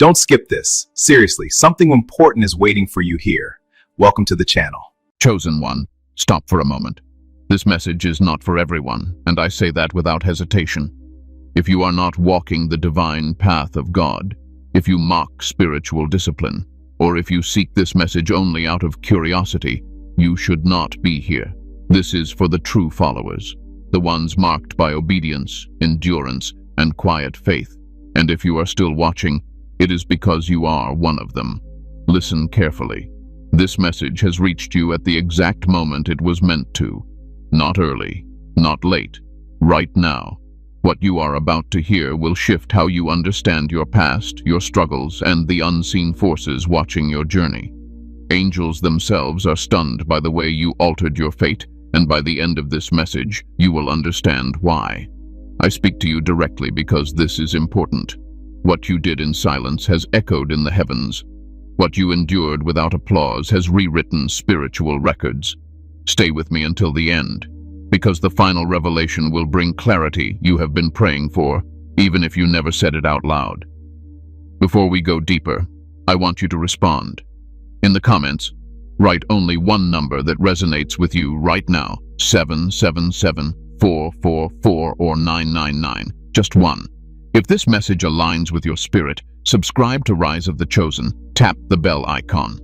Don't skip this. Seriously, something important is waiting for you here. Welcome to the channel. Chosen one, stop for a moment. This message is not for everyone, and I say that without hesitation. If you are not walking the divine path of God, if you mock spiritual discipline, or if you seek this message only out of curiosity, you should not be here. This is for the true followers, the ones marked by obedience, endurance, and quiet faith. And if you are still watching, it is because you are one of them. Listen carefully. This message has reached you at the exact moment it was meant to. Not early, not late, right now. What you are about to hear will shift how you understand your past, your struggles, and the unseen forces watching your journey. Angels themselves are stunned by the way you altered your fate, and by the end of this message, you will understand why. I speak to you directly because this is important. What you did in silence has echoed in the heavens. What you endured without applause has rewritten spiritual records. Stay with me until the end, because the final revelation will bring clarity you have been praying for, even if you never said it out loud. Before we go deeper, I want you to respond. In the comments, write only one number that resonates with you right now: 777, 444, or 999. Just one. If this message aligns with your spirit, subscribe to Rise of the Chosen. Tap the bell icon.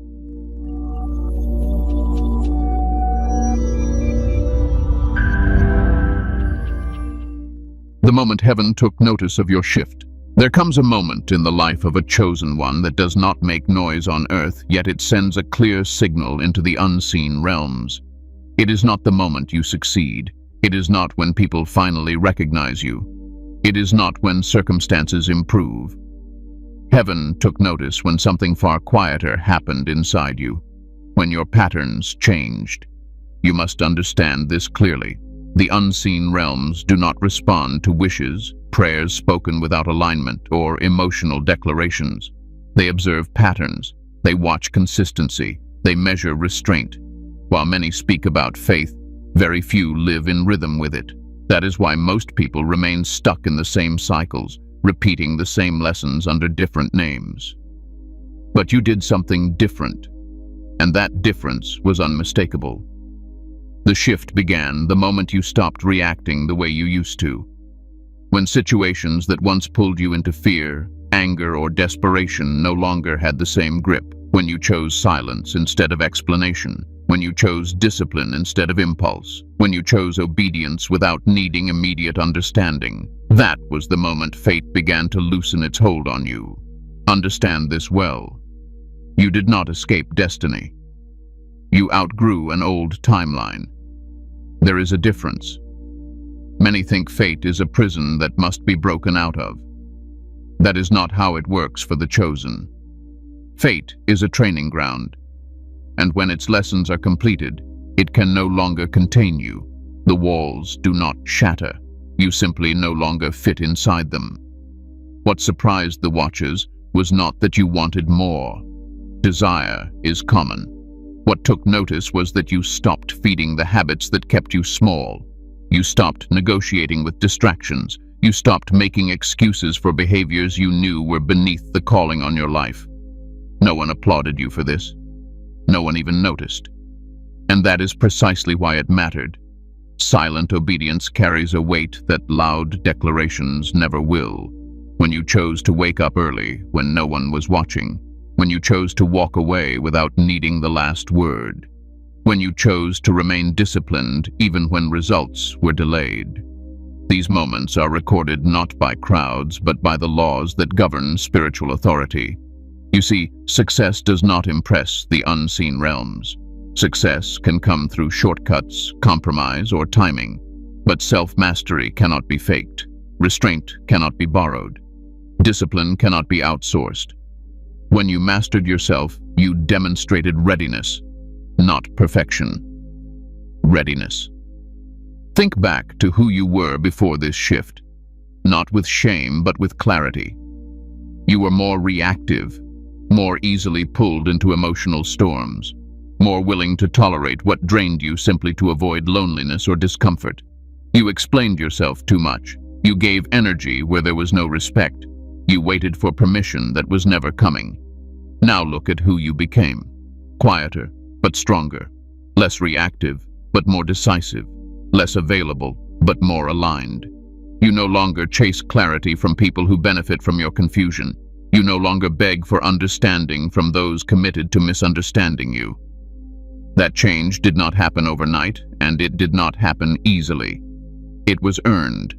The moment heaven took notice of your shift. There comes a moment in the life of a chosen one that does not make noise on earth, yet it sends a clear signal into the unseen realms. It is not the moment you succeed. It is not when people finally recognize you. It is not when circumstances improve. Heaven took notice when something far quieter happened inside you, when your patterns changed. You must understand this clearly. The unseen realms do not respond to wishes, prayers spoken without alignment, or emotional declarations. They observe patterns. They watch consistency. They measure restraint. While many speak about faith, very few live in rhythm with it. That is why most people remain stuck in the same cycles, repeating the same lessons under different names. But you did something different, and that difference was unmistakable. The shift began the moment you stopped reacting the way you used to. When situations that once pulled you into fear, anger, or desperation no longer had the same grip. When you chose silence instead of explanation. When you chose discipline instead of impulse. When you chose obedience without needing immediate understanding. That was the moment fate began to loosen its hold on you. Understand this well. You did not escape destiny. You outgrew an old timeline. There is a difference. Many think fate is a prison that must be broken out of. That is not how it works for the chosen. Fate is a training ground, and when its lessons are completed, it can no longer contain you. The walls do not shatter. You simply no longer fit inside them. What surprised the watchers was not that you wanted more. Desire is common. What took notice was that you stopped feeding the habits that kept you small. You stopped negotiating with distractions. You stopped making excuses for behaviors you knew were beneath the calling on your life. No one applauded you for this. No one even noticed. And that is precisely why it mattered. Silent obedience carries a weight that loud declarations never will. When you chose to wake up early when no one was watching. When you chose to walk away without needing the last word. When you chose to remain disciplined even when results were delayed. These moments are recorded not by crowds but by the laws that govern spiritual authority. You see, success does not impress the unseen realms. Success can come through shortcuts, compromise, or timing. But self-mastery cannot be faked. Restraint cannot be borrowed. Discipline cannot be outsourced. When you mastered yourself, you demonstrated readiness, not perfection. Readiness. Think back to who you were before this shift, not with shame but with clarity. You were more reactive, more easily pulled into emotional storms, more willing to tolerate what drained you simply to avoid loneliness or discomfort. You explained yourself too much. You gave energy where there was no respect. You waited for permission that was never coming. Now look at who you became. Quieter, but stronger. Less reactive, but more decisive. Less available, but more aligned. You no longer chase clarity from people who benefit from your confusion. You no longer beg for understanding from those committed to misunderstanding you. That change did not happen overnight, and it did not happen easily. It was earned.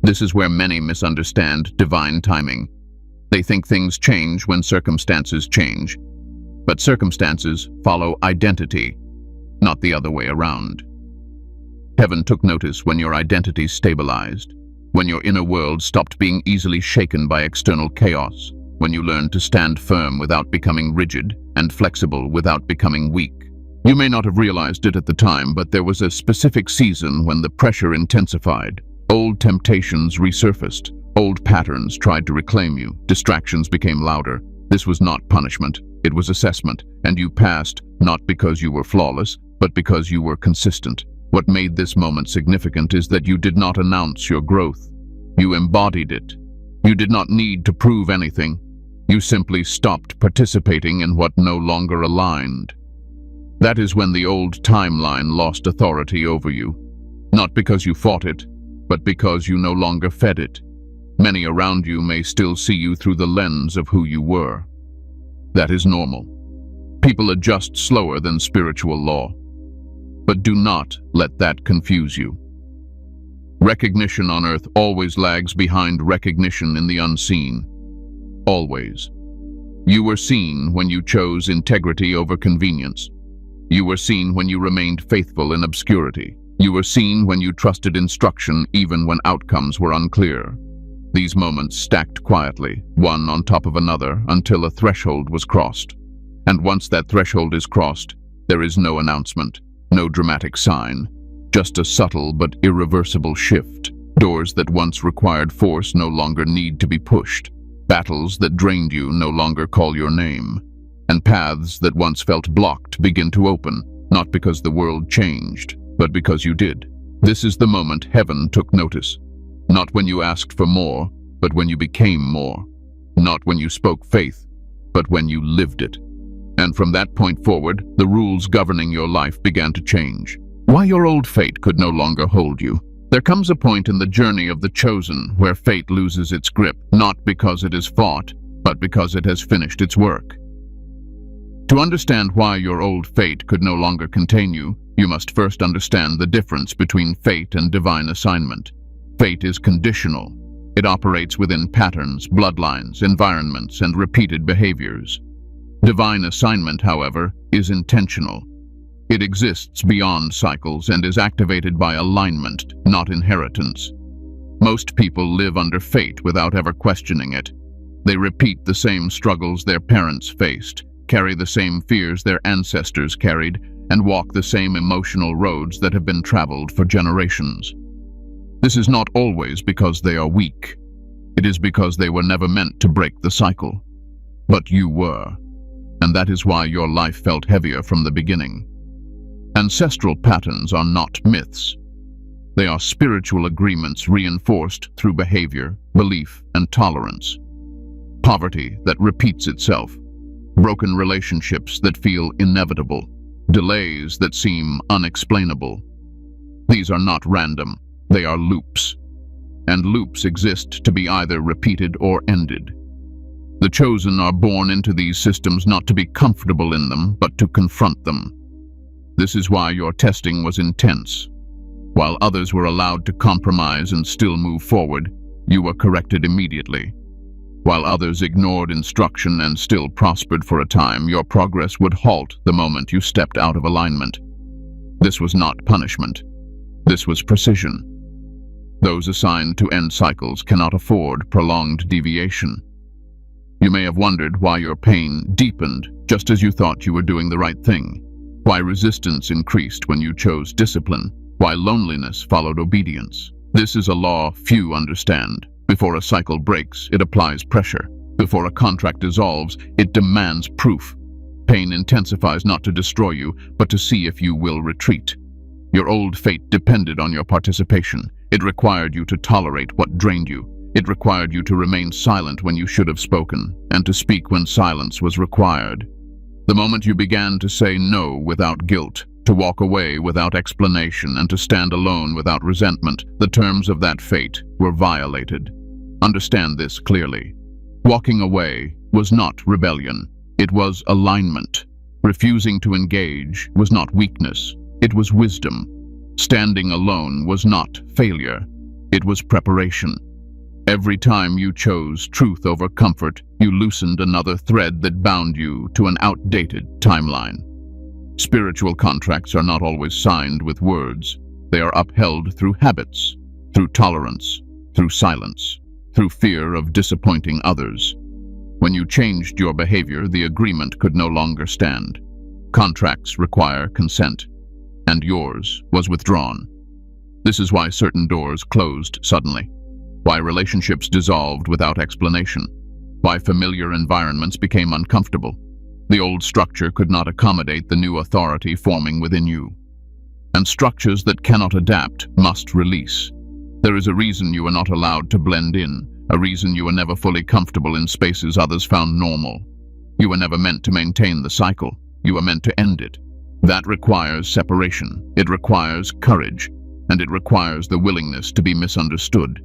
This is where many misunderstand divine timing. They think things change when circumstances change. But circumstances follow identity, not the other way around. Heaven took notice when your identity stabilized, when your inner world stopped being easily shaken by external chaos, when you learned to stand firm without becoming rigid and flexible without becoming weak. You may not have realized it at the time, but there was a specific season when the pressure intensified. Old temptations resurfaced. Old patterns tried to reclaim you. Distractions became louder. This was not punishment. It was assessment, and you passed not because you were flawless, but because you were consistent. What made this moment significant is that you did not announce your growth. You embodied it. You did not need to prove anything. You simply stopped participating in what no longer aligned. That is when the old timeline lost authority over you. Not because you fought it, but because you no longer fed it. Many around you may still see you through the lens of who you were. That is normal. People adjust slower than spiritual law. But do not let that confuse you. Recognition on earth always lags behind recognition in the unseen. Always. You were seen when you chose integrity over convenience. You were seen when you remained faithful in obscurity. You were seen when you trusted instruction even when outcomes were unclear. These moments stacked quietly, one on top of another, until a threshold was crossed. And once that threshold is crossed, there is no announcement, no dramatic sign, just a subtle but irreversible shift. Doors that once required force no longer need to be pushed. Battles that drained you no longer call your name. And paths that once felt blocked begin to open, not because the world changed, but because you did. This is the moment heaven took notice. Not when you asked for more, but when you became more. Not when you spoke faith, but when you lived it. And from that point forward, the rules governing your life began to change. Why your old fate could no longer hold you. There comes a point in the journey of the chosen where fate loses its grip, not because it is fought, but because it has finished its work. To understand why your old fate could no longer contain you, you must first understand the difference between fate and divine assignment. Fate is conditional. It operates within patterns, bloodlines, environments, and repeated behaviors. Divine assignment, however, is intentional. It exists beyond cycles and is activated by alignment, not inheritance. Most people live under fate without ever questioning it. They repeat the same struggles their parents faced, carry the same fears their ancestors carried, and walk the same emotional roads that have been traveled for generations. This is not always because they are weak. It is because they were never meant to break the cycle. But you were, and that is why your life felt heavier from the beginning. Ancestral patterns are not myths. They are spiritual agreements reinforced through behavior, belief, and tolerance. Poverty that repeats itself. Broken relationships that feel inevitable. Delays that seem unexplainable. These are not random. They are loops. And loops exist to be either repeated or ended. The chosen are born into these systems not to be comfortable in them, but to confront them. This is why your testing was intense. While others were allowed to compromise and still move forward, you were corrected immediately. While others ignored instruction and still prospered for a time, your progress would halt the moment you stepped out of alignment. This was not punishment. This was precision. Those assigned to end cycles cannot afford prolonged deviation. You may have wondered why your pain deepened just as you thought you were doing the right thing, why resistance increased when you chose discipline, why loneliness followed obedience. This is a law few understand. Before a cycle breaks, it applies pressure. Before a contract dissolves, it demands proof. Pain intensifies not to destroy you, but to see if you will retreat. Your old fate depended on your participation. It required you to tolerate what drained you. It required you to remain silent when you should have spoken, and to speak when silence was required. The moment you began to say no without guilt, to walk away without explanation, and to stand alone without resentment, the terms of that fate were violated. Understand this clearly. Walking away was not rebellion. It was alignment. Refusing to engage was not weakness. It was wisdom. Standing alone was not failure. It was preparation. Every time you chose truth over comfort, you loosened another thread that bound you to an outdated timeline. Spiritual contracts are not always signed with words. They are upheld through habits, through tolerance, through silence, through fear of disappointing others. When you changed your behavior, the agreement could no longer stand. Contracts require consent, and yours was withdrawn. This is why certain doors closed suddenly, why relationships dissolved without explanation, why familiar environments became uncomfortable. The old structure could not accommodate the new authority forming within you. And structures that cannot adapt must release. There is a reason you are not allowed to blend in, a reason you are never fully comfortable in spaces others found normal. You were never meant to maintain the cycle. You are meant to end it. That requires separation. It requires courage, and it requires the willingness to be misunderstood.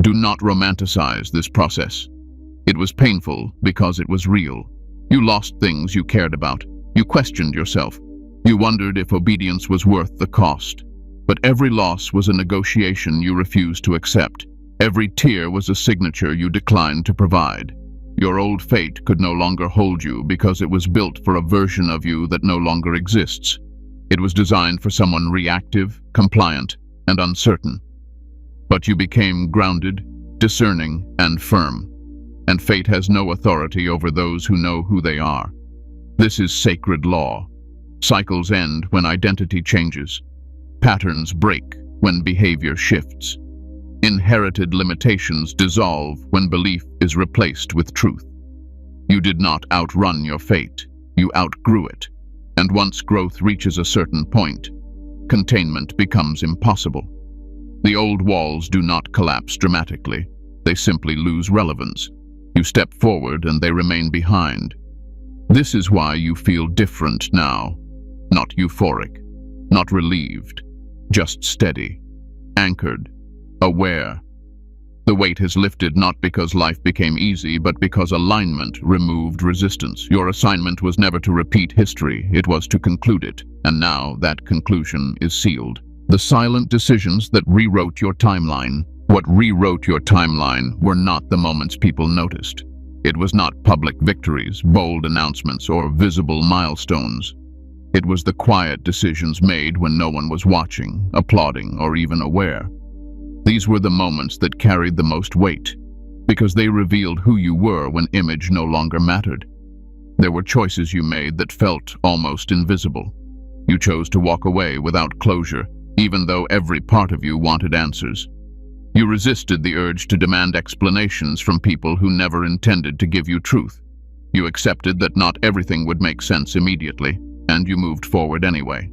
Do not romanticize this process. It was painful because it was real. You lost things you cared about. You questioned yourself. You wondered if obedience was worth the cost. But every loss was a negotiation you refused to accept. Every tear was a signature you declined to provide. Your old fate could no longer hold you because it was built for a version of you that no longer exists. It was designed for someone reactive, compliant, and uncertain. But you became grounded, discerning, and firm. And fate has no authority over those who know who they are. This is sacred law. Cycles end when identity changes. Patterns break when behavior shifts. Inherited limitations dissolve when belief is replaced with truth. You did not outrun your fate. You outgrew it. And once growth reaches a certain point, containment becomes impossible. The old walls do not collapse dramatically. They simply lose relevance. You step forward and they remain behind. This is why you feel different now. Not euphoric, not relieved, just steady, anchored, aware. The weight has lifted not because life became easy, but because alignment removed resistance. Your assignment was never to repeat history, it was to conclude it, and now that conclusion is sealed. The silent decisions that rewrote your timeline. What rewrote your timeline were not the moments people noticed. It was not public victories, bold announcements, or visible milestones. It was the quiet decisions made when no one was watching, applauding, or even aware. These were the moments that carried the most weight, because they revealed who you were when image no longer mattered. There were choices you made that felt almost invisible. You chose to walk away without closure, even though every part of you wanted answers. You resisted the urge to demand explanations from people who never intended to give you truth. You accepted that not everything would make sense immediately, and you moved forward anyway.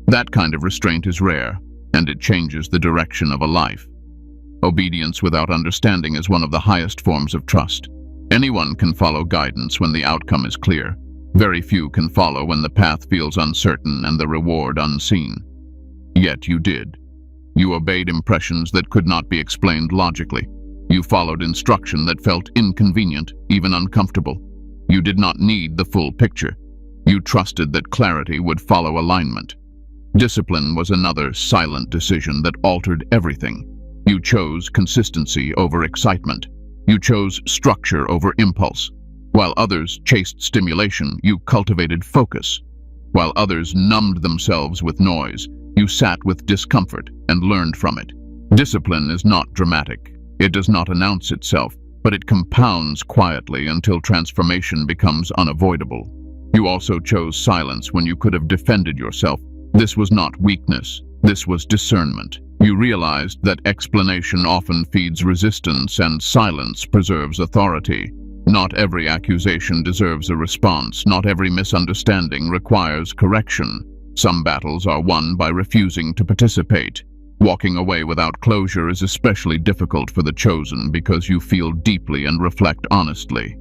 That kind of restraint is rare, and it changes the direction of a life. Obedience without understanding is one of the highest forms of trust. Anyone can follow guidance when the outcome is clear. Very few can follow when the path feels uncertain and the reward unseen. Yet you did. You obeyed impressions that could not be explained logically. You followed instruction that felt inconvenient, even uncomfortable. You did not need the full picture. You trusted that clarity would follow alignment. Discipline was another silent decision that altered everything. You chose consistency over excitement. You chose structure over impulse. While others chased stimulation, you cultivated focus. While others numbed themselves with noise, you sat with discomfort and learned from it. Discipline is not dramatic. It does not announce itself, but it compounds quietly until transformation becomes unavoidable. You also chose silence when you could have defended yourself. This was not weakness. This was discernment. You realized that explanation often feeds resistance and silence preserves authority. Not every accusation deserves a response. Not every misunderstanding requires correction. Some battles are won by refusing to participate. Walking away without closure is especially difficult for the chosen because you feel deeply and reflect honestly.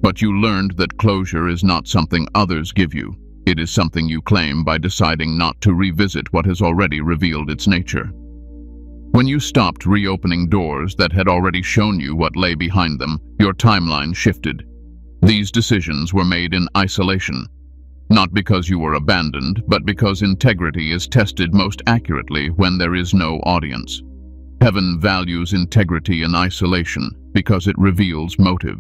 But you learned that closure is not something others give you. It is something you claim by deciding not to revisit what has already revealed its nature. When you stopped reopening doors that had already shown you what lay behind them, your timeline shifted. These decisions were made in isolation, not because you were abandoned, but because integrity is tested most accurately when there is no audience. Heaven values integrity in isolation because it reveals motive.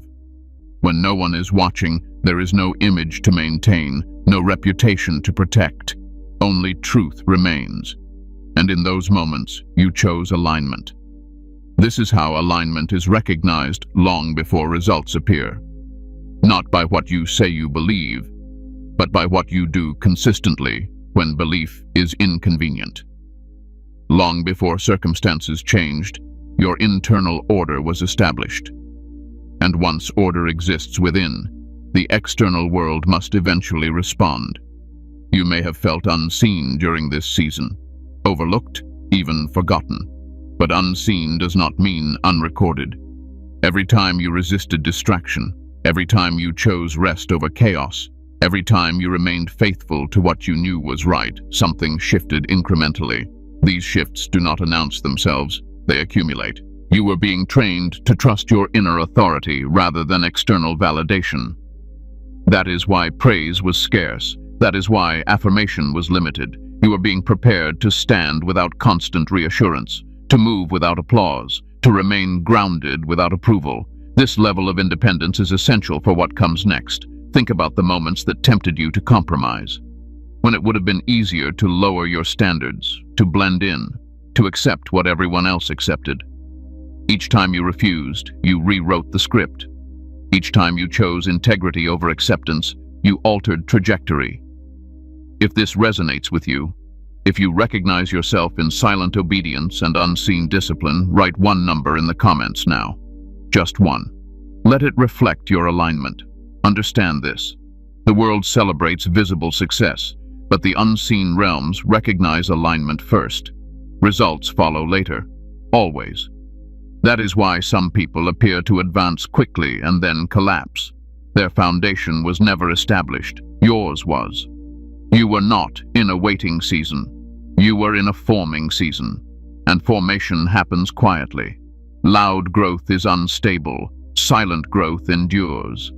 When no one is watching, there is no image to maintain, no reputation to protect. Only truth remains. And in those moments, you chose alignment. This is how alignment is recognized long before results appear. Not by what you say you believe, but by what you do consistently when belief is inconvenient. Long before circumstances changed, your internal order was established. And once order exists within, the external world must eventually respond. You may have felt unseen during this season, overlooked, even forgotten. But unseen does not mean unrecorded. Every time you resisted distraction, every time you chose rest over chaos, every time you remained faithful to what you knew was right, something shifted incrementally. These shifts do not announce themselves, they accumulate. You were being trained to trust your inner authority rather than external validation. That is why praise was scarce. That is why affirmation was limited. You were being prepared to stand without constant reassurance, to move without applause, to remain grounded without approval. This level of independence is essential for what comes next. Think about the moments that tempted you to compromise, when it would have been easier to lower your standards, to blend in, to accept what everyone else accepted. Each time you refused, you rewrote the script. Each time you chose integrity over acceptance, you altered trajectory. If this resonates with you, if you recognize yourself in silent obedience and unseen discipline, write one number in the comments now. Just one. Let it reflect your alignment. Understand this. The world celebrates visible success, but the unseen realms recognize alignment first. Results follow later. Always. That is why some people appear to advance quickly and then collapse. Their foundation was never established. Yours was. You were not in a waiting season. You were in a forming season. And formation happens quietly. Loud growth is unstable. Silent growth endures.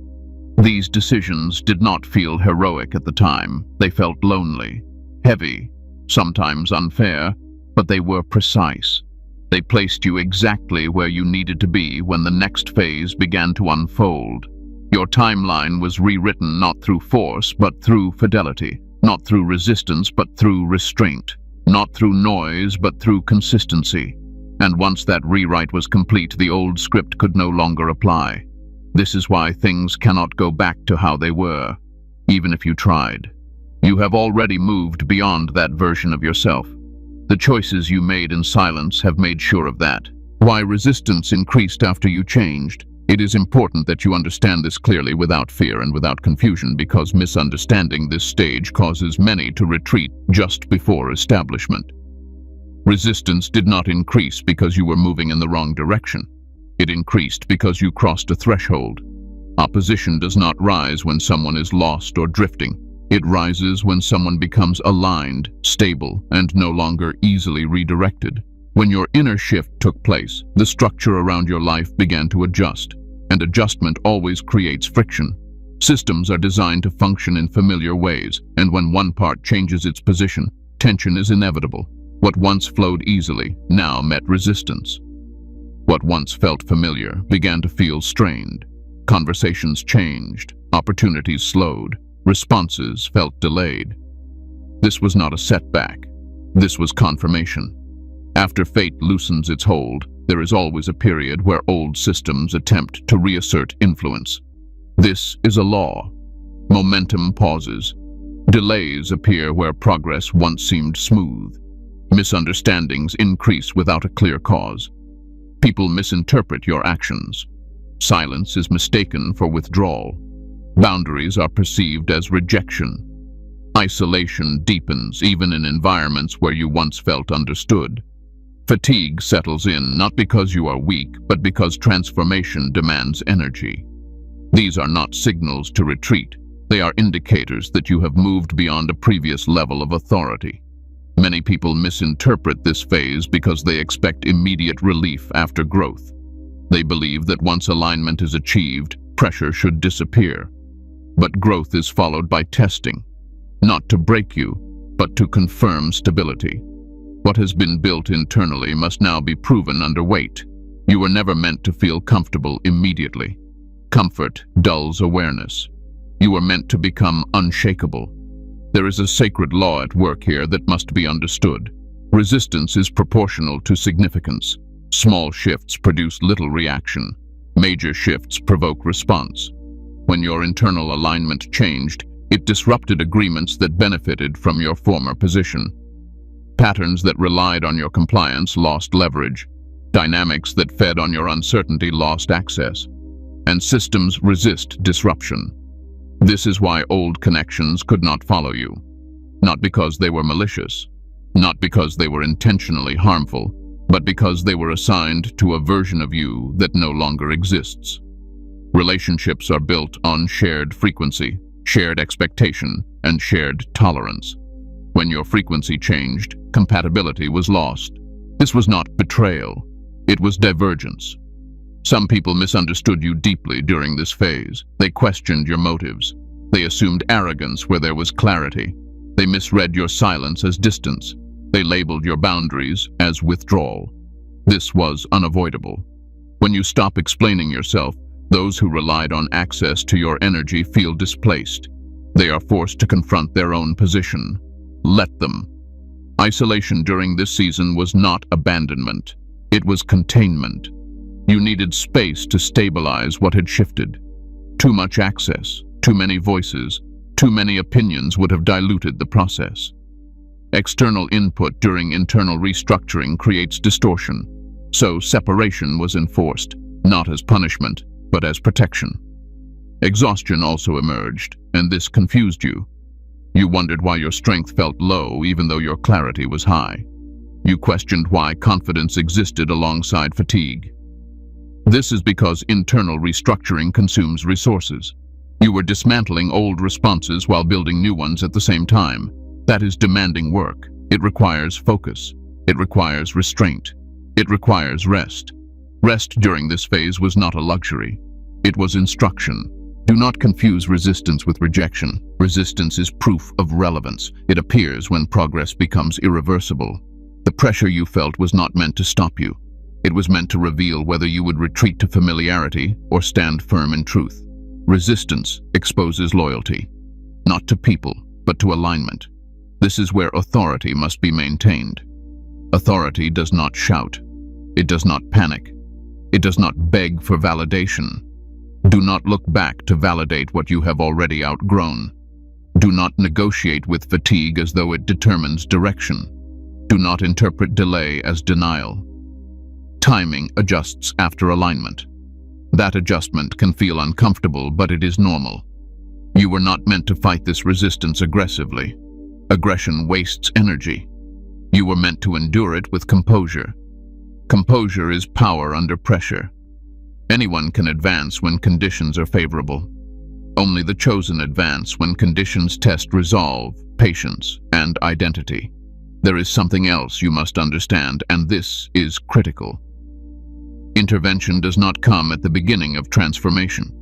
These decisions did not feel heroic at the time. They felt lonely, heavy, sometimes unfair, but they were precise. They placed you exactly where you needed to be when the next phase began to unfold. Your timeline was rewritten not through force, but through fidelity. Not through resistance, but through restraint. Not through noise, but through consistency. And once that rewrite was complete, the old script could no longer apply. This is why things cannot go back to how they were, even if you tried. You have already moved beyond that version of yourself. The choices you made in silence have made sure of that. Why resistance increased after you changed? It is important that you understand this clearly without fear and without confusion, because misunderstanding this stage causes many to retreat just before establishment. Resistance did not increase because you were moving in the wrong direction. It increased because you crossed a threshold. Opposition does not rise when someone is lost or drifting. It rises when someone becomes aligned, stable, and no longer easily redirected. When your inner shift took place, the structure around your life began to adjust, and adjustment always creates friction. Systems are designed to function in familiar ways, and when one part changes its position, tension is inevitable. What once flowed easily now met resistance. What once felt familiar began to feel strained. Conversations changed, opportunities slowed, responses felt delayed. This was not a setback. This was confirmation. After fate loosens its hold, there is always a period where old systems attempt to reassert influence. This is a law. Momentum pauses. Delays appear where progress once seemed smooth. Misunderstandings increase without a clear cause. People misinterpret your actions. Silence is mistaken for withdrawal. Boundaries are perceived as rejection. Isolation deepens even in environments where you once felt understood. Fatigue settles in not because you are weak, but because transformation demands energy. These are not signals to retreat. They are indicators that you have moved beyond a previous level of authority. Many people misinterpret this phase because they expect immediate relief after growth. They believe that once alignment is achieved, pressure should disappear. But growth is followed by testing, not to break you, but to confirm stability. What has been built internally must now be proven under weight. You were never meant to feel comfortable immediately. Comfort dulls awareness. You were meant to become unshakable. There is a sacred law at work here that must be understood. Resistance is proportional to significance. Small shifts produce little reaction. Major shifts provoke response. When your internal alignment changed, it disrupted agreements that benefited from your former position. Patterns that relied on your compliance lost leverage. Dynamics that fed on your uncertainty lost access. And systems resist disruption. This is why old connections could not follow you. Not because they were malicious, not because they were intentionally harmful, but because they were assigned to a version of you that no longer exists. Relationships are built on shared frequency, shared expectation, and shared tolerance. When your frequency changed, compatibility was lost. This was not betrayal, it was divergence. Some people misunderstood you deeply during this phase. They questioned your motives. They assumed arrogance where there was clarity. They misread your silence as distance. They labeled your boundaries as withdrawal. This was unavoidable. When you stop explaining yourself, those who relied on access to your energy feel displaced. They are forced to confront their own position. Let them. Isolation during this season was not abandonment. It was containment. You needed space to stabilize what had shifted. Too much access, too many voices, too many opinions would have diluted the process. External input during internal restructuring creates distortion, so separation was enforced, not as punishment, but as protection. Exhaustion also emerged, and this confused you. You wondered why your strength felt low even though your clarity was high. You questioned why confidence existed alongside fatigue. This is because internal restructuring consumes resources. You were dismantling old responses while building new ones at the same time. That is demanding work. It requires focus. It requires restraint. It requires rest. Rest during this phase was not a luxury. It was instruction. Do not confuse resistance with rejection. Resistance is proof of relevance. It appears when progress becomes irreversible. The pressure you felt was not meant to stop you. It was meant to reveal whether you would retreat to familiarity or stand firm in truth. Resistance exposes loyalty, not to people, but to alignment. This is where authority must be maintained. Authority does not shout. It does not panic. It does not beg for validation. Do not look back to validate what you have already outgrown. Do not negotiate with fatigue as though it determines direction. Do not interpret delay as denial. Timing adjusts after alignment. That adjustment can feel uncomfortable, but it is normal. You were not meant to fight this resistance aggressively. Aggression wastes energy. You were meant to endure it with composure. Composure is power under pressure. Anyone can advance when conditions are favorable. Only the chosen advance when conditions test resolve, patience, and identity. There is something else you must understand, and this is critical. Intervention does not come at the beginning of transformation.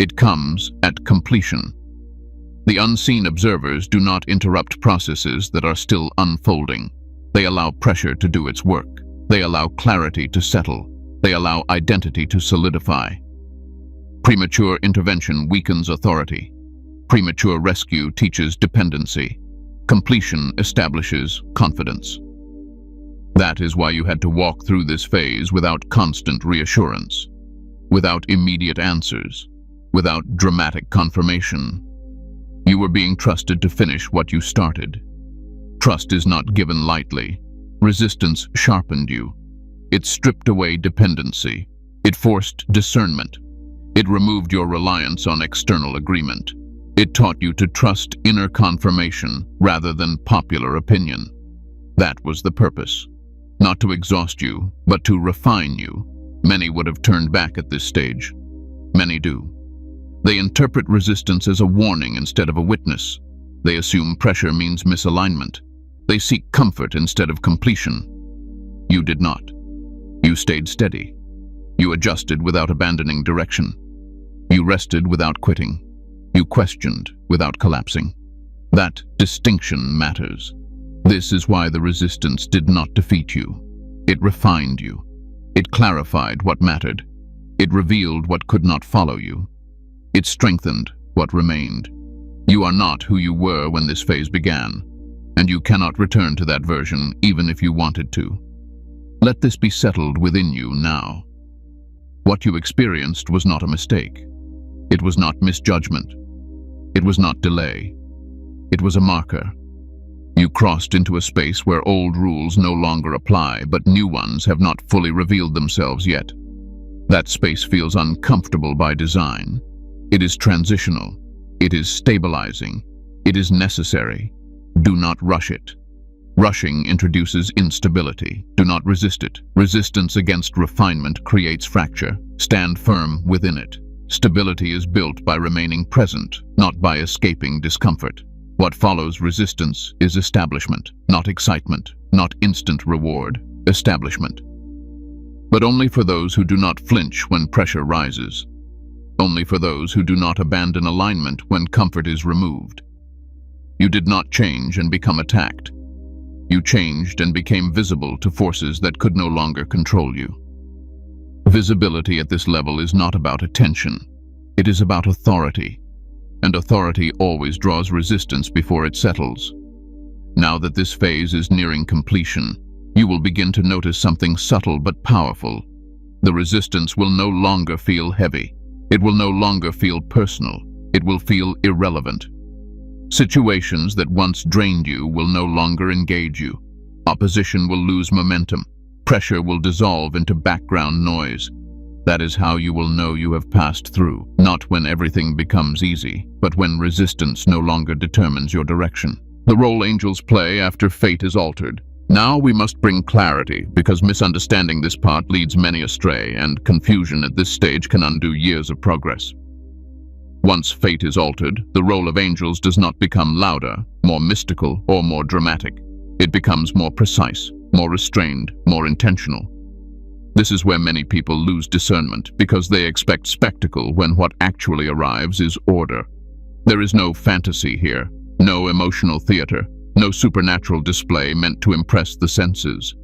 It comes at completion. The unseen observers do not interrupt processes that are still unfolding. They allow pressure to do its work. They allow clarity to settle. They allow identity to solidify. Premature intervention weakens authority. Premature rescue teaches dependency. Completion establishes confidence. That is why you had to walk through this phase without constant reassurance, without immediate answers, without dramatic confirmation. You were being trusted to finish what you started. Trust is not given lightly. Resistance sharpened you. It stripped away dependency. It forced discernment. It removed your reliance on external agreement. It taught you to trust inner confirmation rather than popular opinion. That was the purpose. not to exhaust you, but to refine you. Many would have turned back at this stage. Many do. They interpret resistance as a warning instead of a witness. They assume pressure means misalignment. They seek comfort instead of completion. You did not. You stayed steady. You adjusted without abandoning direction. You rested without quitting. You questioned without collapsing. That distinction matters. This is why the resistance did not defeat you. It refined you. It clarified what mattered. It revealed what could not follow you. It strengthened what remained. You are not who you were when this phase began, and you cannot return to that version even if you wanted to. Let this be settled within you now. What you experienced was not a mistake. It was not misjudgment. It was not delay. It was a marker. You crossed into a space where old rules no longer apply, but new ones have not fully revealed themselves yet. That space feels uncomfortable by design. It is transitional. It is stabilizing. It is necessary. Do not rush it. Rushing introduces instability. Do not resist it. Resistance against refinement creates fracture. Stand firm within it. Stability is built by remaining present, not by escaping discomfort. What follows resistance is establishment, not excitement, not instant reward. Establishment. But only for those who do not flinch when pressure rises. Only for those who do not abandon alignment when comfort is removed. You did not change and become attacked. You changed and became visible to forces that could no longer control you. Visibility at this level is not about attention. It is about authority. And authority always draws resistance before it settles. Now that this phase is nearing completion, you will begin to notice something subtle but powerful. The resistance will no longer feel heavy. It will no longer feel personal. It will feel irrelevant. Situations that once drained you will no longer engage you. Opposition will lose momentum. Pressure will dissolve into background noise. That is how you will know you have passed through, not when everything becomes easy, but when resistance no longer determines your direction. The role angels play after fate is altered. Now we must bring clarity, because misunderstanding this part leads many astray, and confusion at this stage can undo years of progress. Once fate is altered, the role of angels does not become louder, more mystical, or more dramatic. It becomes more precise, more restrained, more intentional. This is where many people lose discernment, because they expect spectacle when what actually arrives is order. There is no fantasy here, no emotional theater, no supernatural display meant to impress the senses.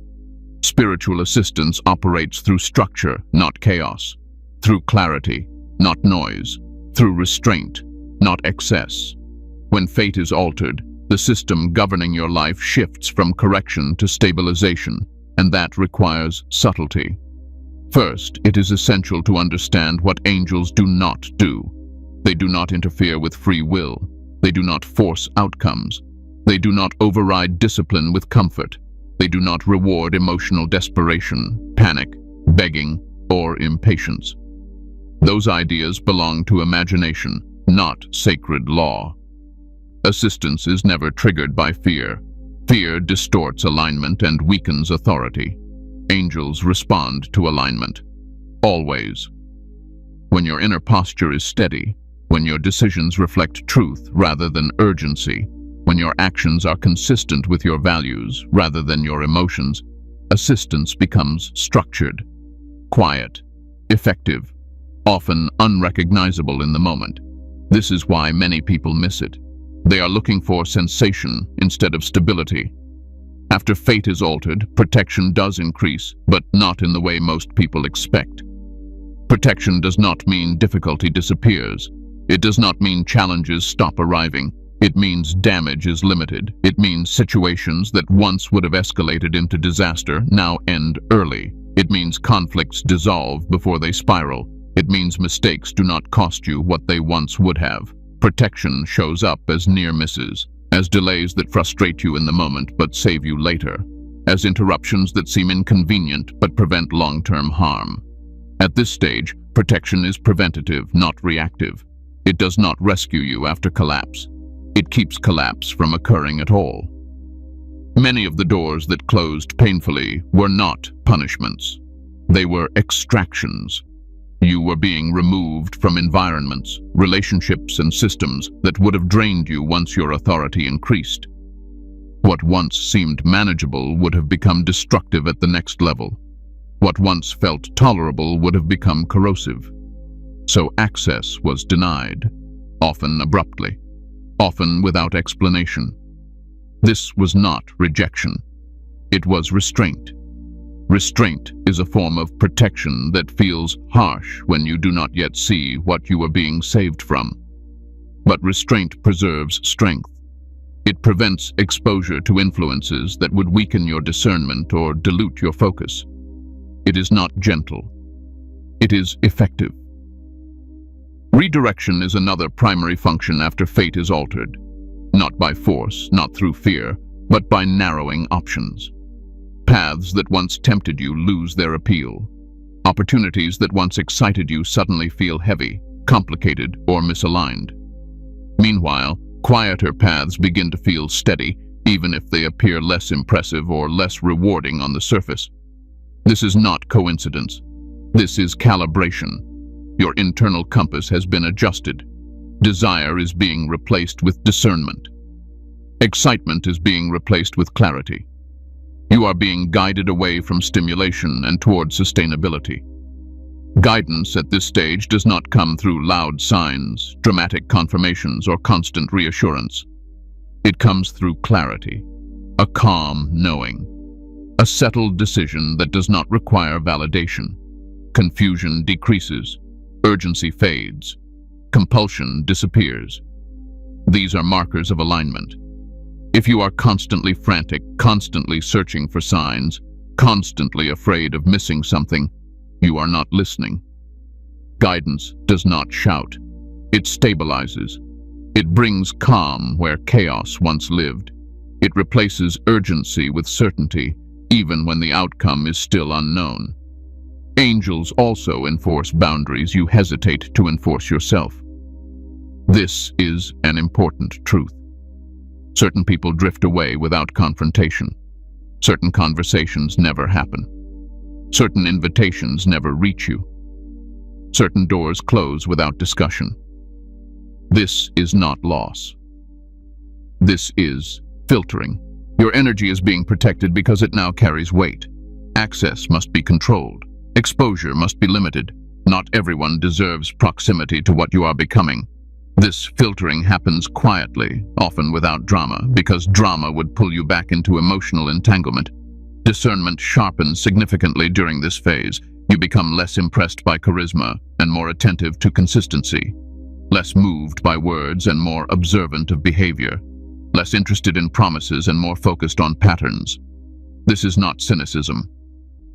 Spiritual assistance operates through structure, not chaos, through clarity, not noise, through restraint, not excess. When fate is altered, the system governing your life shifts from correction to stabilization, and that requires subtlety. First, it is essential to understand what angels do not do. They do not interfere with free will. They do not force outcomes. They do not override discipline with comfort. They do not reward emotional desperation, panic, begging, or impatience. Those ideas belong to imagination, not sacred law. Assistance is never triggered by fear. Fear distorts alignment and weakens authority. Angels respond to alignment. Always. When your inner posture is steady, when your decisions reflect truth rather than urgency, when your actions are consistent with your values rather than your emotions, assistance becomes structured, quiet, effective, often unrecognizable in the moment. This is why many people miss it. They are looking for sensation instead of stability. After fate is altered, protection does increase, but not in the way most people expect. Protection does not mean difficulty disappears. It does not mean challenges stop arriving. It means damage is limited. It means situations that once would have escalated into disaster now end early. It means conflicts dissolve before they spiral. It means mistakes do not cost you what they once would have. Protection shows up as near misses, as delays that frustrate you in the moment but save you later, as interruptions that seem inconvenient but prevent long-term harm. At this stage, protection is preventative, not reactive. It does not rescue you after collapse. It keeps collapse from occurring at all. Many of the doors that closed painfully were not punishments. They were extractions. You were being removed from environments, relationships, and systems that would have drained you once your authority increased. What once seemed manageable would have become destructive at the next level. What once felt tolerable would have become corrosive. So access was denied, often abruptly, often without explanation. This was not rejection. It was restraint. Restraint is a form of protection that feels harsh when you do not yet see what you are being saved from. But restraint preserves strength. It prevents exposure to influences that would weaken your discernment or dilute your focus. It is not gentle. It is effective. Redirection is another primary function after fate is altered. Not by force, not through fear, but by narrowing options. Paths that once tempted you lose their appeal. Opportunities that once excited you suddenly feel heavy, complicated, or misaligned. Meanwhile, quieter paths begin to feel steady, even if they appear less impressive or less rewarding on the surface. This is not coincidence. This is calibration. Your internal compass has been adjusted. Desire is being replaced with discernment. Excitement is being replaced with clarity. You are being guided away from stimulation and toward sustainability. Guidance at this stage does not come through loud signs, dramatic confirmations, or constant reassurance. It comes through clarity, a calm knowing, a settled decision that does not require validation. Confusion decreases, urgency fades, compulsion disappears. These are markers of alignment. If you are constantly frantic, constantly searching for signs, constantly afraid of missing something, you are not listening. Guidance does not shout. It stabilizes. It brings calm where chaos once lived. It replaces urgency with certainty, even when the outcome is still unknown. Angels also enforce boundaries you hesitate to enforce yourself. This is an important truth. Certain people drift away without confrontation. Certain conversations never happen. Certain invitations never reach you. Certain doors close without discussion. This is not loss. This is filtering. Your energy is being protected because it now carries weight. Access must be controlled. Exposure must be limited. Not everyone deserves proximity to what you are becoming. This filtering happens quietly, often without drama, because drama would pull you back into emotional entanglement. Discernment sharpens significantly during this phase. You become less impressed by charisma and more attentive to consistency, less moved by words and more observant of behavior, less interested in promises and more focused on patterns. This is not cynicism.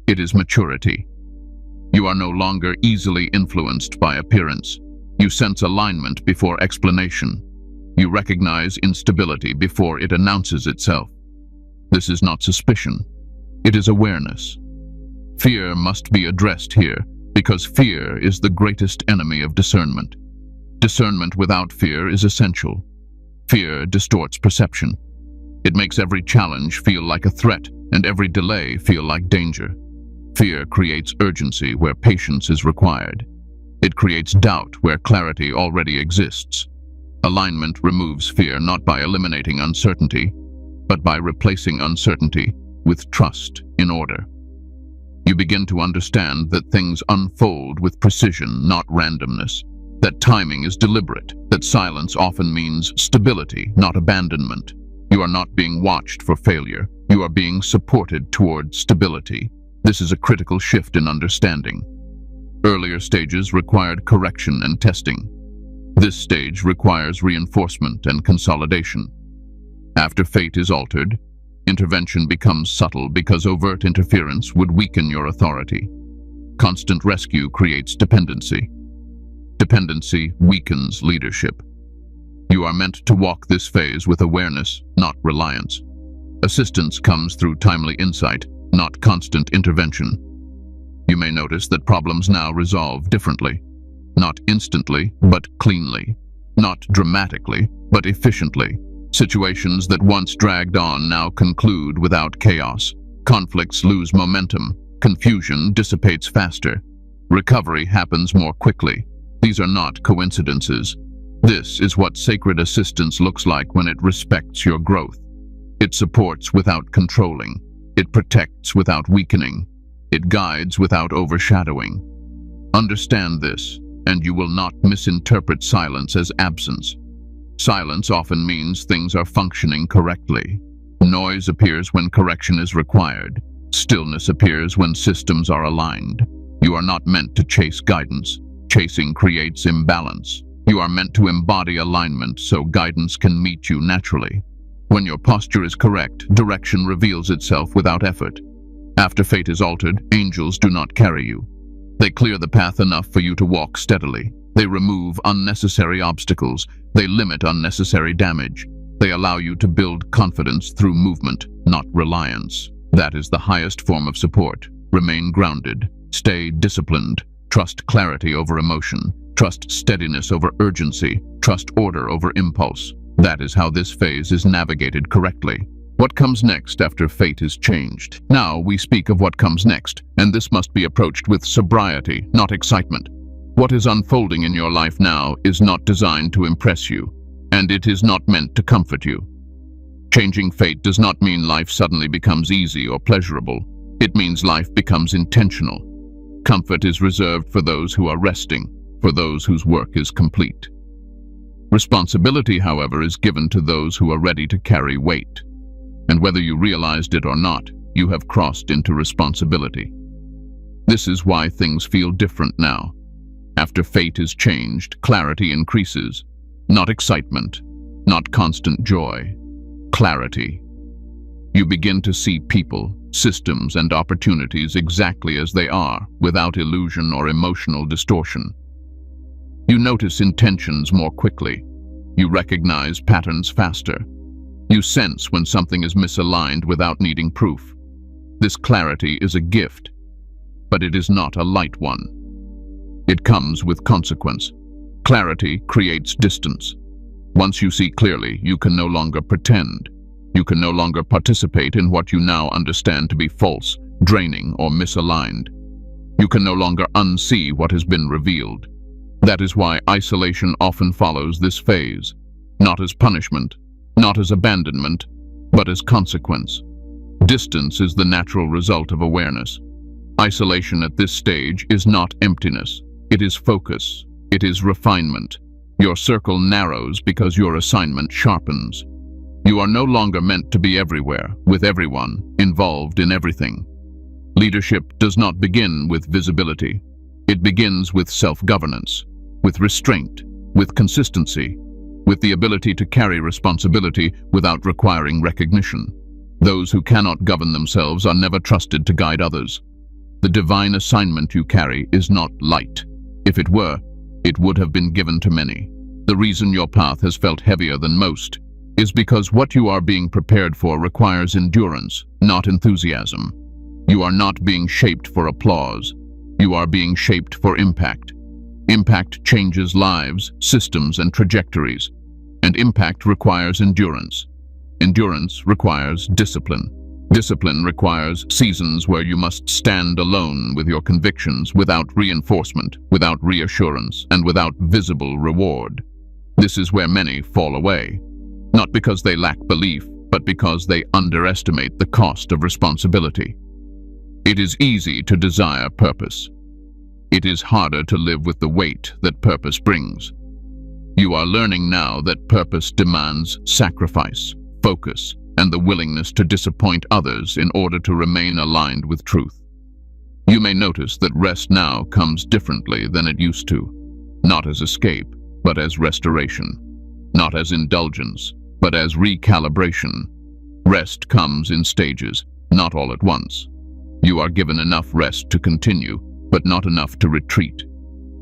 It is maturity. You are no longer easily influenced by appearance. You sense alignment before explanation. You recognize instability before it announces itself. This is not suspicion. It is awareness. Fear must be addressed here, because fear is the greatest enemy of discernment. Discernment without fear is essential. Fear distorts perception. It makes every challenge feel like a threat and every delay feel like danger. Fear creates urgency where patience is required. It creates doubt where clarity already exists. Alignment removes fear not by eliminating uncertainty, but by replacing uncertainty with trust in order. You begin to understand that things unfold with precision, not randomness, that timing is deliberate, that silence often means stability, not abandonment. You are not being watched for failure. You are being supported toward stability. This is a critical shift in understanding. Earlier stages required correction and testing. This stage requires reinforcement and consolidation. After fate is altered, intervention becomes subtle because overt interference would weaken your authority. Constant rescue creates dependency. Dependency weakens leadership. You are meant to walk this phase with awareness, not reliance. Assistance comes through timely insight, not constant intervention. You may notice that problems now resolve differently. Not instantly, but cleanly. Not dramatically, but efficiently. Situations that once dragged on now conclude without chaos. Conflicts lose momentum. Confusion dissipates faster. Recovery happens more quickly. These are not coincidences. This is what sacred assistance looks like when it respects your growth. It supports without controlling. It protects without weakening. It guides without overshadowing. Understand this, and you will not misinterpret silence as absence. Silence often means things are functioning correctly. Noise appears when correction is required. Stillness appears when systems are aligned. You are not meant to chase guidance. Chasing creates imbalance. You are meant to embody alignment so guidance can meet you naturally. When your posture is correct, direction reveals itself without effort. After fate is altered, angels do not carry you. They clear the path enough for you to walk steadily. They remove unnecessary obstacles. They limit unnecessary damage. They allow you to build confidence through movement, not reliance. That is the highest form of support. Remain grounded. Stay disciplined. Trust clarity over emotion. Trust steadiness over urgency. Trust order over impulse. That is how this phase is navigated correctly. What comes next after fate is changed? Now we speak of what comes next, and this must be approached with sobriety, not excitement. What is unfolding in your life now is not designed to impress you, and it is not meant to comfort you. Changing fate does not mean life suddenly becomes easy or pleasurable. It means life becomes intentional. Comfort is reserved for those who are resting, for those whose work is complete. Responsibility, however, is given to those who are ready to carry weight. And whether you realized it or not, you have crossed into responsibility. This is why things feel different now. After fate is changed, clarity increases. Not excitement, not constant joy. Clarity. You begin to see people, systems, and opportunities exactly as they are, without illusion or emotional distortion. You notice intentions more quickly. You recognize patterns faster. You sense when something is misaligned without needing proof. This clarity is a gift, but it is not a light one. It comes with consequence. Clarity creates distance. Once you see clearly, you can no longer pretend. You can no longer participate in what you now understand to be false, draining, or misaligned. You can no longer unsee what has been revealed. That is why isolation often follows this phase, not as punishment, not as abandonment, but as consequence. Distance is the natural result of awareness. Isolation at this stage is not emptiness. It is focus. It is refinement. Your circle narrows because your assignment sharpens. You are no longer meant to be everywhere, with everyone, involved in everything. Leadership does not begin with visibility. It begins with self-governance, with restraint, with consistency, with the ability to carry responsibility without requiring recognition. Those who cannot govern themselves are never trusted to guide others. The divine assignment you carry is not light. If it were, it would have been given to many. The reason your path has felt heavier than most is because what you are being prepared for requires endurance, not enthusiasm. You are not being shaped for applause. You are being shaped for impact. Impact changes lives, systems, and trajectories. And impact requires endurance. Endurance requires discipline. Discipline requires seasons where you must stand alone with your convictions without reinforcement, without reassurance, and without visible reward. This is where many fall away. Not because they lack belief, but because they underestimate the cost of responsibility. It is easy to desire purpose. It is harder to live with the weight that purpose brings. You are learning now that purpose demands sacrifice, focus, and the willingness to disappoint others in order to remain aligned with truth. You may notice that rest now comes differently than it used to, not as escape, but as restoration, not as indulgence, but as recalibration. Rest comes in stages, not all at once. You are given enough rest to continue, but not enough to retreat.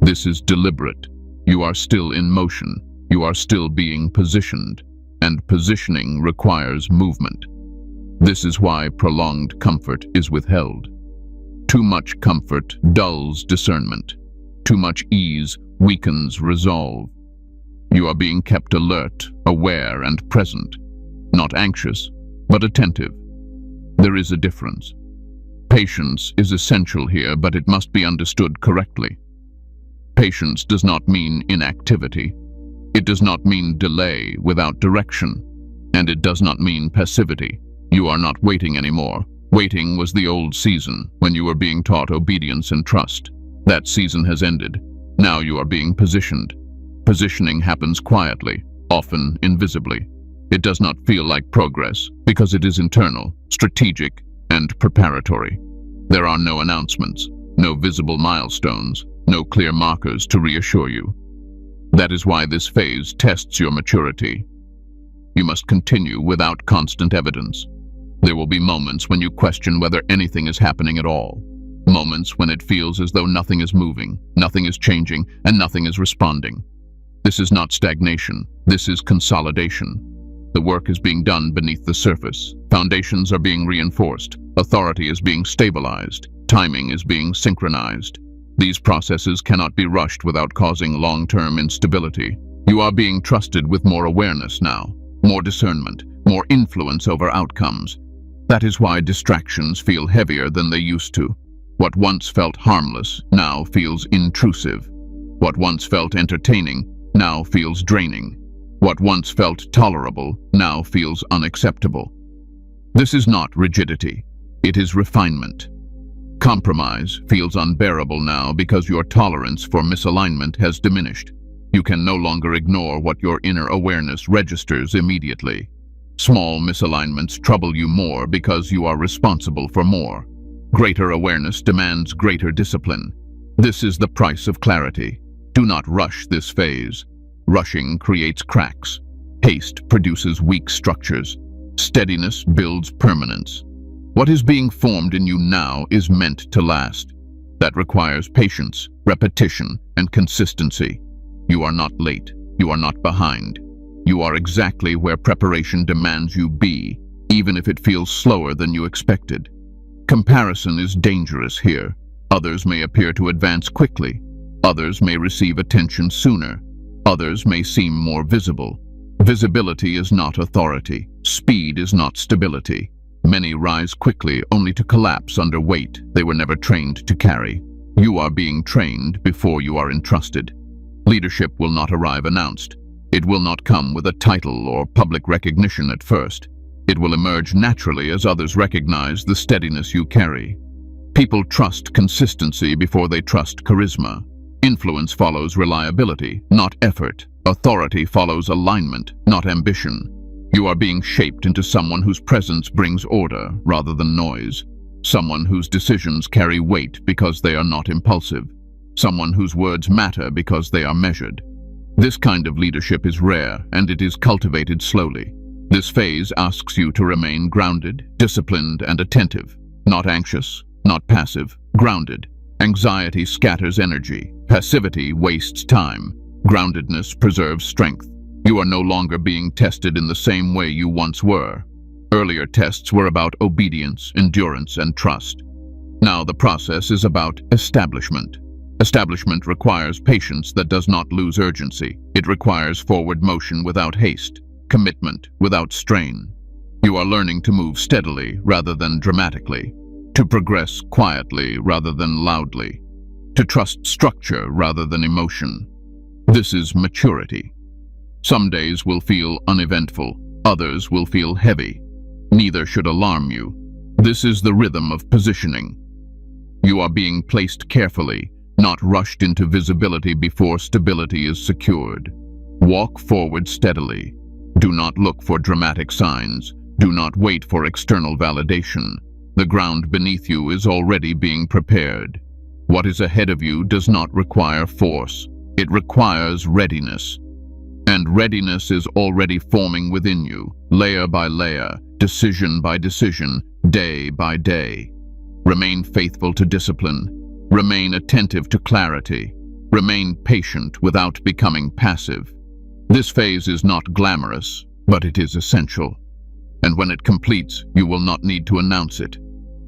This is deliberate. You are still in motion. You are still being positioned, and positioning requires movement. This is why prolonged comfort is withheld. Too much comfort dulls discernment. Too much ease weakens resolve. You are being kept alert, aware and present, not anxious, but attentive. There is a difference. Patience is essential here, but it must be understood correctly. Patience does not mean inactivity. It does not mean delay without direction. And it does not mean passivity. You are not waiting anymore. Waiting was the old season, when you were being taught obedience and trust. That season has ended. Now you are being positioned. Positioning happens quietly, often invisibly. It does not feel like progress, because it is internal, strategic, and preparatory. There are no announcements, no visible milestones, no clear markers to reassure you. That is why this phase tests your maturity. You must continue without constant evidence. There will be moments when you question whether anything is happening at all. Moments when it feels as though nothing is moving, nothing is changing, and nothing is responding. This is not stagnation. This is consolidation. The work is being done beneath the surface. Foundations are being reinforced. Authority is being stabilized. Timing is being synchronized. These processes cannot be rushed without causing long-term instability. You are being trusted with more awareness now, more discernment, more influence over outcomes. That is why distractions feel heavier than they used to. What once felt harmless now feels intrusive. What once felt entertaining now feels draining. What once felt tolerable now feels unacceptable. This is not rigidity. It is refinement. Compromise feels unbearable now because your tolerance for misalignment has diminished. You can no longer ignore what your inner awareness registers immediately. Small misalignments trouble you more because you are responsible for more. Greater awareness demands greater discipline. This is the price of clarity. Do not rush this phase. Rushing creates cracks. Haste produces weak structures. Steadiness builds permanence. What is being formed in you now is meant to last. That requires patience, repetition, and consistency. You are not late. You are not behind. You are exactly where preparation demands you be, even if it feels slower than you expected. Comparison is dangerous here. Others may appear to advance quickly. Others may receive attention sooner. Others may seem more visible. Visibility is not authority. Speed is not stability. Many rise quickly only to collapse under weight they were never trained to carry. You are being trained before you are entrusted. Leadership will not arrive announced. It will not come with a title or public recognition at first. It will emerge naturally as others recognize the steadiness you carry. People trust consistency before they trust charisma. Influence follows reliability, not effort. Authority follows alignment, not ambition. You are being shaped into someone whose presence brings order rather than noise. Someone whose decisions carry weight because they are not impulsive. Someone whose words matter because they are measured. This kind of leadership is rare, and it is cultivated slowly. This phase asks you to remain grounded, disciplined, and attentive. Not anxious, not passive, grounded. Anxiety scatters energy. Passivity wastes time. Groundedness preserves strength. You are no longer being tested in the same way you once were. Earlier tests were about obedience, endurance, and trust. Now the process is about establishment. Establishment requires patience that does not lose urgency. It requires forward motion without haste, commitment without strain. You are learning to move steadily rather than dramatically, to progress quietly rather than loudly, to trust structure rather than emotion. This is maturity. Some days will feel uneventful, others will feel heavy. Neither should alarm you. This is the rhythm of positioning. You are being placed carefully, not rushed into visibility before stability is secured. Walk forward steadily. Do not look for dramatic signs. Do not wait for external validation. The ground beneath you is already being prepared. What is ahead of you does not require force. It requires readiness. And readiness is already forming within you, layer by layer, decision by decision, day by day. Remain faithful to discipline. Remain attentive to clarity. Remain patient without becoming passive. This phase is not glamorous, but it is essential. And when it completes, you will not need to announce it.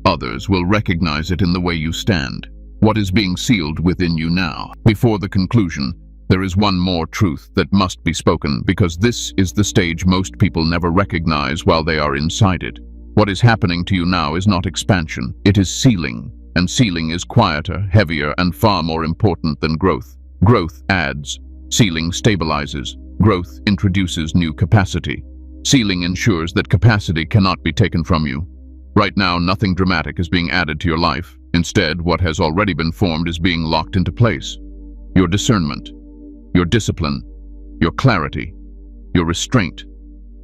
Others will recognize it in the way you stand. What is being sealed within you now? Before the conclusion, There is one more truth that must be spoken, because this is the stage most people never recognize while they are inside it. What is happening to you now is not expansion, it is sealing. And sealing is quieter, heavier, and far more important than growth. Growth adds. Sealing stabilizes. Growth introduces new capacity. Sealing ensures that capacity cannot be taken from you. Right now, nothing dramatic is being added to your life. Instead, what has already been formed is being locked into place. Your discernment, your discipline, your clarity, your restraint.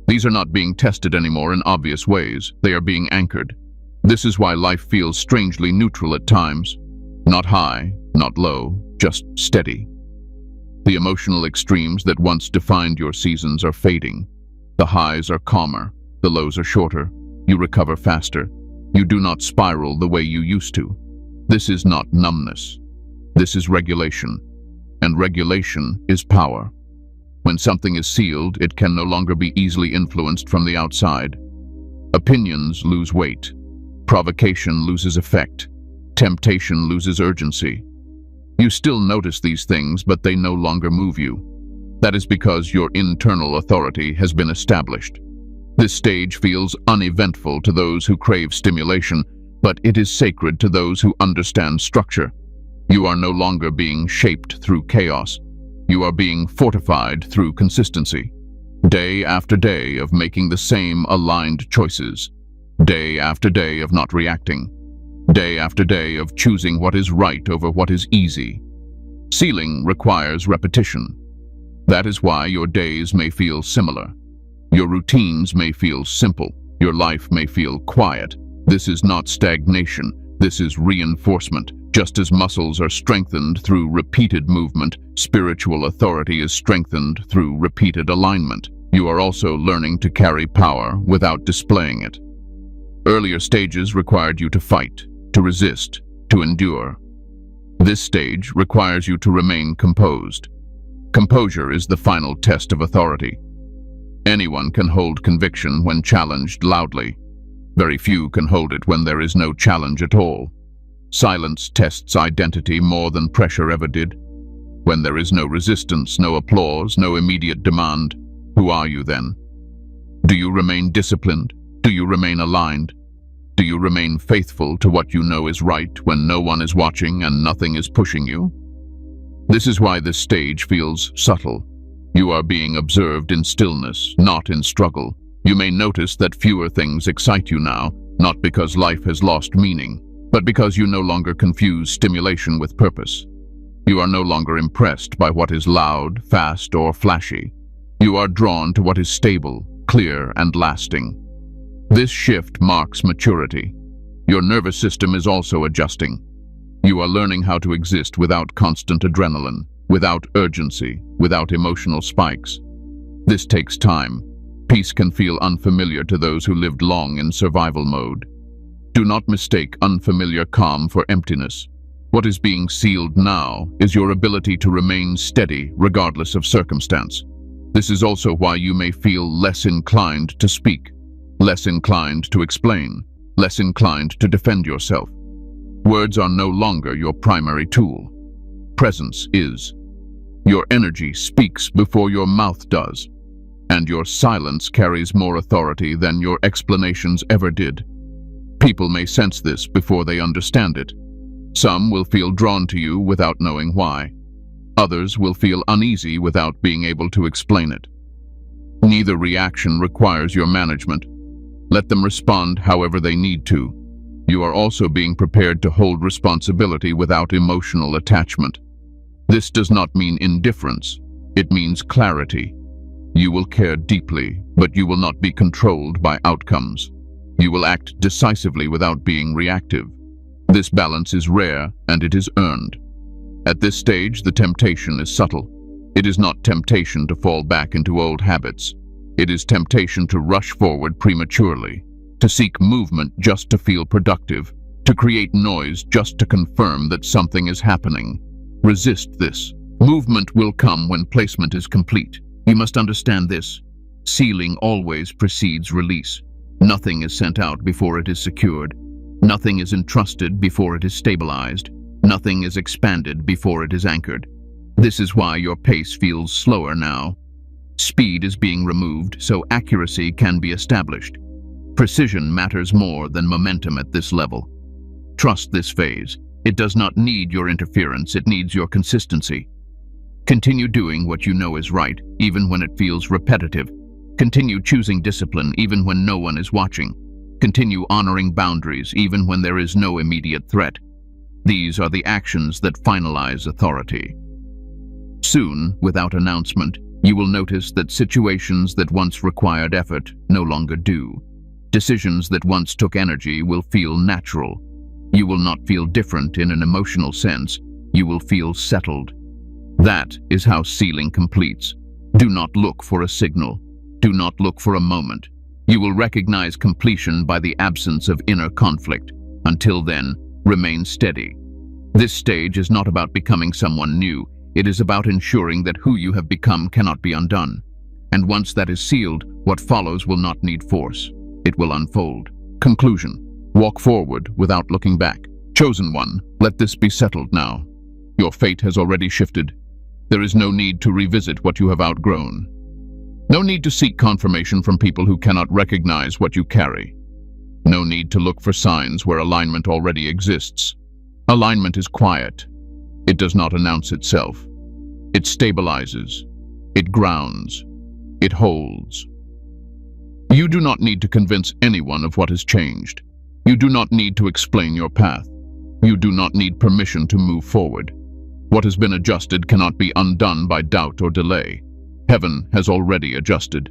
These are not being tested anymore in obvious ways. They are being anchored. This is why life feels strangely neutral at times. Not high, not low, just steady. The emotional extremes that once defined your seasons are fading. The highs are calmer, the lows are shorter. You recover faster. You do not spiral the way you used to. This is not numbness. This is regulation. And regulation is power. When something is sealed, it can no longer be easily influenced from the outside. Opinions lose weight. Provocation loses effect. Temptation loses urgency. You still notice these things, but they no longer move you. That is because your internal authority has been established. This stage feels uneventful to those who crave stimulation, but it is sacred to those who understand structure. You are no longer being shaped through chaos. You are being fortified through consistency. Day after day of making the same aligned choices. Day after day of not reacting. Day after day of choosing what is right over what is easy. Sealing requires repetition. That is why your days may feel similar. Your routines may feel simple. Your life may feel quiet. This is not stagnation. This is reinforcement. Just as muscles are strengthened through repeated movement, spiritual authority is strengthened through repeated alignment. You are also learning to carry power without displaying it. Earlier stages required you to fight, to resist, to endure. This stage requires you to remain composed. Composure is the final test of authority. Anyone can hold conviction when challenged loudly. Very few can hold it when there is no challenge at all. Silence tests identity more than pressure ever did. When there is no resistance, no applause, no immediate demand, who are you then? Do you remain disciplined? Do you remain aligned? Do you remain faithful to what you know is right when no one is watching and nothing is pushing you? This is why this stage feels subtle. You are being observed in stillness, not in struggle. You may notice that fewer things excite you now, not because life has lost meaning, but because you no longer confuse stimulation with purpose. You are no longer impressed by what is loud, fast, or flashy. You are drawn to what is stable, clear, and lasting. This shift marks maturity. Your nervous system is also adjusting. You are learning how to exist without constant adrenaline, without urgency, without emotional spikes. This takes time. Peace can feel unfamiliar to those who lived long in survival mode. Do not mistake unfamiliar calm for emptiness. What is being sealed now is your ability to remain steady regardless of circumstance. This is also why you may feel less inclined to speak, less inclined to explain, less inclined to defend yourself. Words are no longer your primary tool. Presence is. Your energy speaks before your mouth does, and your silence carries more authority than your explanations ever did. People may sense this before they understand it. Some will feel drawn to you without knowing why. Others will feel uneasy without being able to explain it. Neither reaction requires your management. Let them respond however they need to. You are also being prepared to hold responsibility without emotional attachment. This does not mean indifference. It means clarity. You will care deeply, but you will not be controlled by outcomes. You will act decisively without being reactive. This balance is rare, and it is earned. At this stage, the temptation is subtle. It is not temptation to fall back into old habits. It is temptation to rush forward prematurely, to seek movement just to feel productive, to create noise just to confirm that something is happening. Resist this. Movement will come when placement is complete. You must understand this. Sealing always precedes release. Nothing is sent out before it is secured. Nothing is entrusted before it is stabilized. Nothing is expanded before it is anchored. This is why your pace feels slower now. Speed is being removed so accuracy can be established. Precision matters more than momentum at this level. Trust this phase. It does not need your interference, it needs your consistency. Continue doing what you know is right, even when it feels repetitive. Continue choosing discipline, even when no one is watching. Continue honoring boundaries, even when there is no immediate threat. These are the actions that finalize authority. Soon, without announcement, you will notice that situations that once required effort no longer do. Decisions that once took energy will feel natural. You will not feel different in an emotional sense. You will feel settled. That is how sealing completes. Do not look for a signal. Do not look for a moment. You will recognize completion by the absence of inner conflict. Until then, remain steady. This stage is not about becoming someone new. It is about ensuring that who you have become cannot be undone. And once that is sealed, what follows will not need force. It will unfold. Conclusion. Walk forward without looking back. Chosen one, let this be settled now. Your fate has already shifted. There is no need to revisit what you have outgrown. No need to seek confirmation from people who cannot recognize what you carry. No need to look for signs where alignment already exists. Alignment is quiet. It does not announce itself. It stabilizes. It grounds. It holds. You do not need to convince anyone of what has changed. You do not need to explain your path. You do not need permission to move forward. What has been adjusted cannot be undone by doubt or delay. Heaven has already adjusted.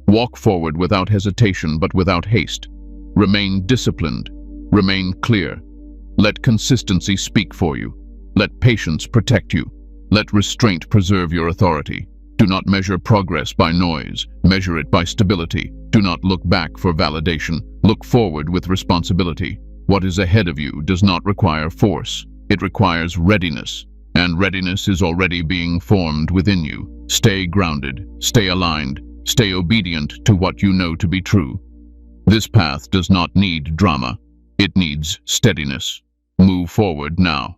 Walk forward without hesitation but without haste. Remain disciplined. Remain clear. Let consistency speak for you. Let patience protect you. Let restraint preserve your authority. Do not measure progress by noise. Measure it by stability. Do not look back for validation. Look forward with responsibility. What is ahead of you does not require force. It requires readiness. And readiness is already being formed within you. Stay grounded. Stay aligned. Stay obedient to what you know to be true. This path does not need drama. It needs steadiness. Move forward now.